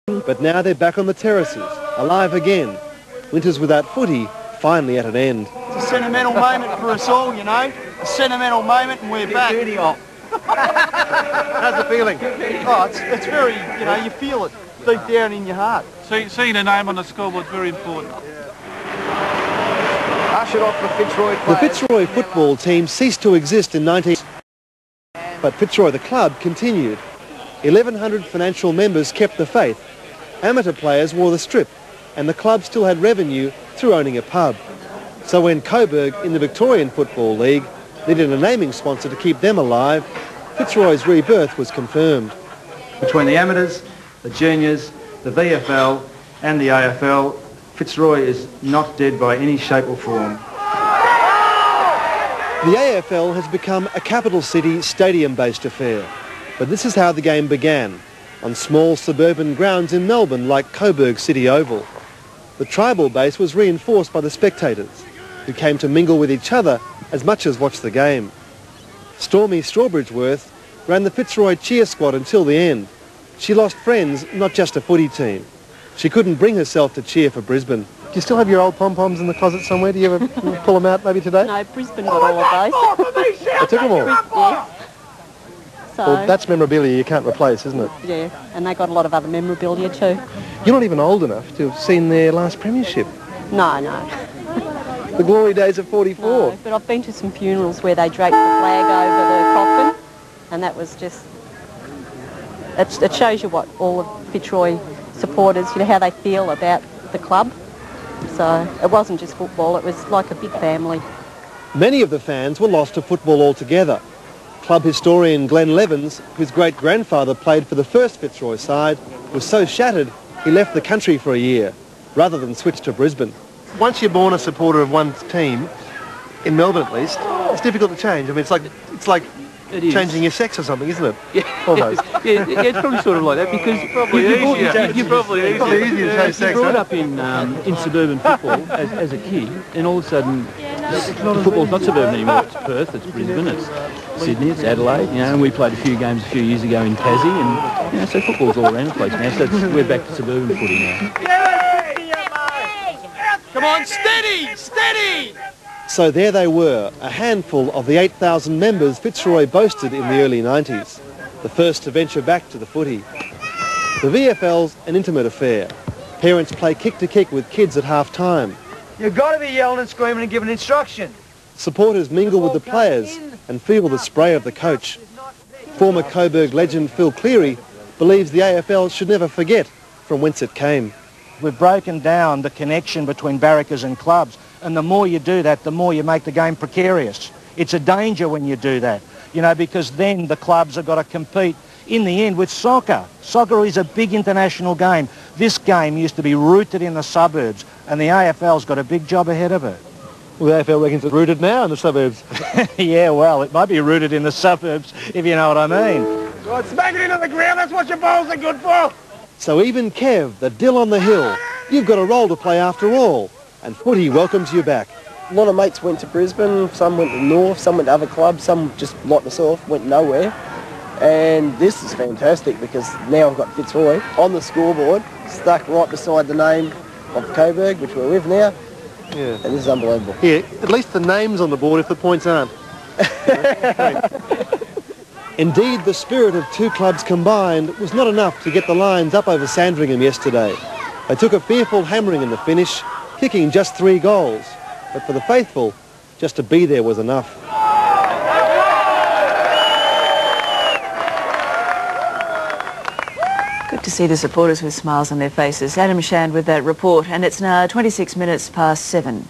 But now they're back on the terraces, alive again. Winters without footy finally at an end. It's a sentimental moment for us all, you know. A sentimental moment, and we're back. How's the feeling? Oh, it's very, you know, you feel it deep down in your heart. Seeing a name on the scoreboard is very important. Ushered off the Fitzroy players. The Fitzroy football team ceased to exist in 19... But Fitzroy, the club, continued. 1,100 financial members kept the faith. Amateur players wore the strip, and the club still had revenue through owning a pub. So when Coburg, in the Victorian Football League, needed a naming sponsor to keep them alive, Fitzroy's rebirth was confirmed. Between the amateurs, the juniors, the VFL and the AFL, Fitzroy is not dead by any shape or form. The AFL has become a capital city stadium-based affair. But this is how the game began, on small suburban grounds in Melbourne like Coburg City Oval. The tribal base was reinforced by the spectators, who came to mingle with each other as much as watch the game. Stormy Strawbridgeworth ran the Fitzroy cheer squad until the end. She lost friends, not just a footy team. She couldn't bring herself to cheer for Brisbane. Do you still have your old pom-poms in the closet somewhere? Do you ever pull them out maybe today? No, Brisbane got all of those. They took them all? Yeah. So, Well, that's memorabilia you can't replace, isn't it? yeah, and they got a lot of other memorabilia too. You're not even old enough to have seen their last premiership. No, no. The glory days of 44. No, but I've been to some funerals where they draped the flag over the coffin, and that was just... It shows you what all of Fitzroy supporters, you know, how they feel about the club. So it wasn't just football, it was like a big family. Many of the fans were lost to football altogether. Club historian Glenn Levins, whose great-grandfather played for the first Fitzroy side, was so shattered he left the country for a year, rather than switch to Brisbane. Once you're born a supporter of one team, in Melbourne at least, it's difficult to change. I mean, it's like changing your sex or something, isn't it? Yeah. Almost. Yeah, it's probably sort of like that because you're probably easier to change sex. You're brought up in suburban football as a kid, and all of a sudden football's not suburban anymore. It's Perth, it's Brisbane, it's Sydney, it's Adelaide. You know, and we played a few games a few years ago in Tassie, and you know, so football's all around the place now. So we're back to suburban footy now. Come on, steady, steady! So there they were, a handful of the 8,000 members Fitzroy boasted in the early 90s, the first to venture back to the footy. The VFL's an intimate affair. Parents play kick-to-kick with kids at half-time. You've got to be yelling and screaming and giving instruction. Supporters mingle with the players and feel the spray of the coach. Former Coburg legend Phil Cleary believes the AFL should never forget from whence it came. We've broken down the connection between barrackers and clubs, and the more you do that, the more you make the game precarious. It's a danger when you do that, you know, because then the clubs have got to compete in the end with soccer. Soccer is a big international game. This game used to be rooted in the suburbs, and the AFL's got a big job ahead of it. Well, the AFL reckons it's rooted now in the suburbs. Yeah, well, it might be rooted in the suburbs, if you know what I mean. Right, smack it into the ground, that's what your balls are good for. So even Kev, the Dill on the hill, you've got a role to play after all, and footy welcomes you back. A lot of mates went to Brisbane, some went to North, some went to other clubs, some just locked us off, went nowhere. And this is fantastic because now I've got Fitzroy on the scoreboard, stuck right beside the name of Coburg, which we're with now. Yeah. And this is unbelievable. Here, at least the name's on the board if the points aren't. Indeed, the spirit of two clubs combined was not enough to get the Lions up over Sandringham yesterday. They took a fearful hammering in the finish, kicking just 3 goals. But for the faithful, just to be there was enough. Good to see the supporters with smiles on their faces. Adam Shand with that report, and it's now 26 minutes past 7.